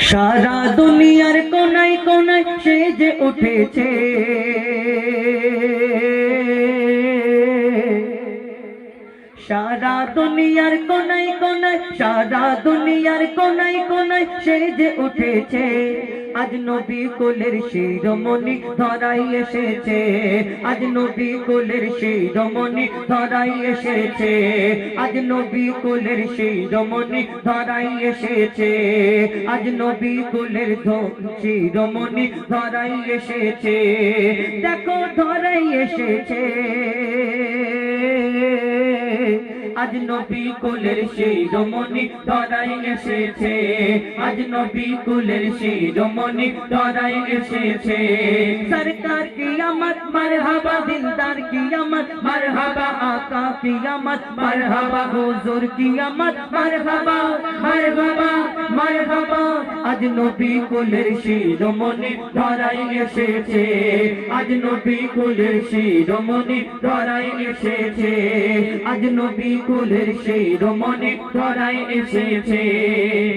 সারা দুনিয়ার কোনায় কোনায় সেজে উঠেছে, সারা দুনিয়ার কোনায় কোনায়, সারা দুনিয়ার কোনায় কোনায় সেজে উঠেছে। আজ নবী কোলের শিরোমণি ধরাই এসেছে, আজ নবী কোলের শিরোমণি ধরাই এসেছে, আজ নবী কোলের শিরোমণি ধরাই এসেছে, আজ নবী কোলের শিরোমণি ধরাই এসেছে। দেখো ধরাই এসেছে, আজ নবী কোলের শিরোমণি ধরাই এসেছে, আজ নবী কোলের শিরোমণি ধরাই এসেছে। সরকার কিয়ামত মারহাবা, দিলদার কিয়ামত মারহাবা, আকা কিয়ামত মারহাবা, হুজুর কিয়ামত মারহাবা মারহাবা মারহাবা। আজ নবী কোলের শিরোমণি ধরাই এসেছে, আজ নবী কোলের শিরোমণি ধরাই এসেছে, আজ নবী কুলের শিরোমণি ধরাই এসেছে।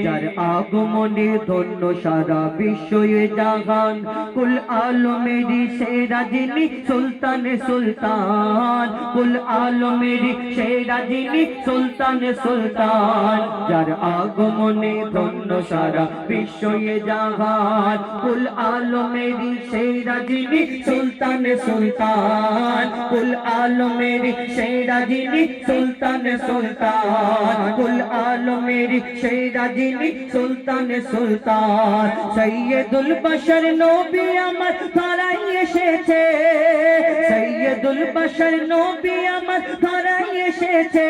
যার আগমনে ধন্য সারা বিশ্বয়ে জাহান, কুল আলমেরি সেরা যিনি সুলতানে সুলতান, কুল আলমেরি সেরা যিনি সুলতানে সুলতান। যার আগমনে ধন্য সারা বিশ্বয়ে জাহান, কুল আলমেরি সেরা যিনি সুলতানে সুলতান, কুল আলমেরি সেরা যিনি সুলতানে সুলতান, কুল আলমেরি সেরা যিনি সুলতানে সুলতান। সৈয়দুল বশর নবী আমার ধরাই এসেছে, সৈয়দুল বশর নবী আমার ধরাই এসেছে।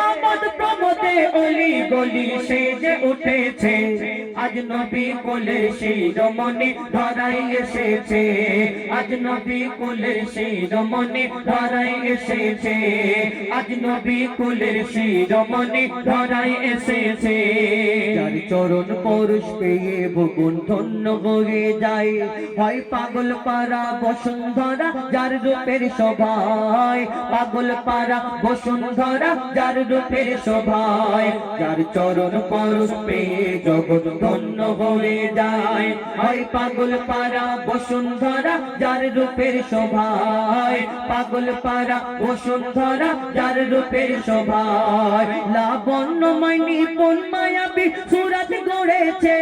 আমোদ প্রমোদে অলি গলি সেজে উঠেছে, আজ নবী কোলের শিরোমণি ধরাই এসেছে, আজ নবী কোলের শিরোমণি ধরাই এসেছে, আজ নবী কোলের শিরোমণি ধরাই এসেছে। যার চরণ পরশ পেয়ে ভুবন ধন্য হয়ে যায়, হয় পাগল পারা বসুন্ধরা যার রূপের শোভায়, পাগল পারা বসুন্ধরা যার রূপের শোভায়। যার চরণ পরশ পেয়ে জগৎ ধন্য হয়ে যায়, হয় পাগল পারা বসুন্ধরা যার রূপের শোভায়, পাগল পারা বসুন্ধরা যার রূপের শোভায়। লাবণ্যময় নিপুণ মায়াবী সুরত গড়েছে,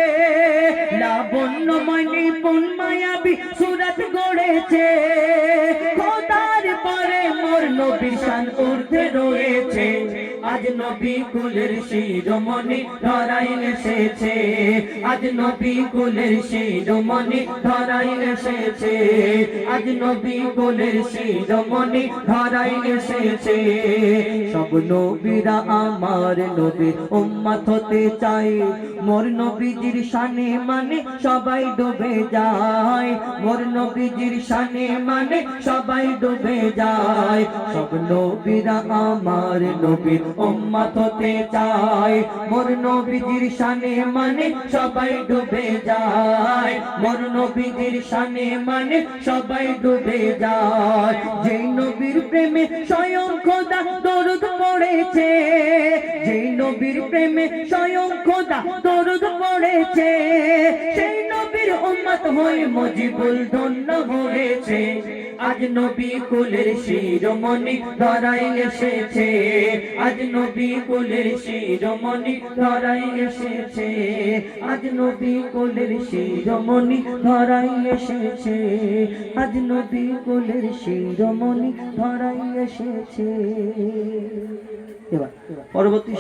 লাবণ্যময় নিপুণ মায়াবী সুরত গড়েছে। খোদার পরে মোর নবীর শান ঊর্ধ্বে রয়েছে, আজ নবী কুলের শিরোমণি ধরাই এসেছে, আজ নবী কুলের শিরোমণি ধরাই এসেছে, আজ নবী কুলের শিরোমণি ধরাই এসেছে। সব নবীরা আমার নবীর উম্মত হতে চায়, মোর নবীজির শানে মানে সবাই ডুবে যায়, মোর নবীজির শানে মানে সবাই ডুবে যায়। সব নবীরা আমার নবীর উম্মত হতে চায়, মোর নবীজির শানে মানে সবাই ডুবে যায়, মোর নবীজির শানে মানে সবাই ডুবে যায়। যেই নবীর প্রেমে স্বয়ং খোদা দরুদ পড়েছে, যেই নবীর প্রেমে স্বয়ং খোদা দরুদ পড়েছে, সেই নবীর উম্মত হয়ে মুজিবুল ধন্য হয়েছে। আজ নবী কুলের শিরোমণি ধরাই এসেছে, আজ নবী কুলের শিরোমণি ধরাই এসেছে, আজ নবী কুলের শিরোমণি ধরাই এসেছে, আজ নবী কুলের শিরোমণি ধরাই এসেছে। এবার পরবর্তী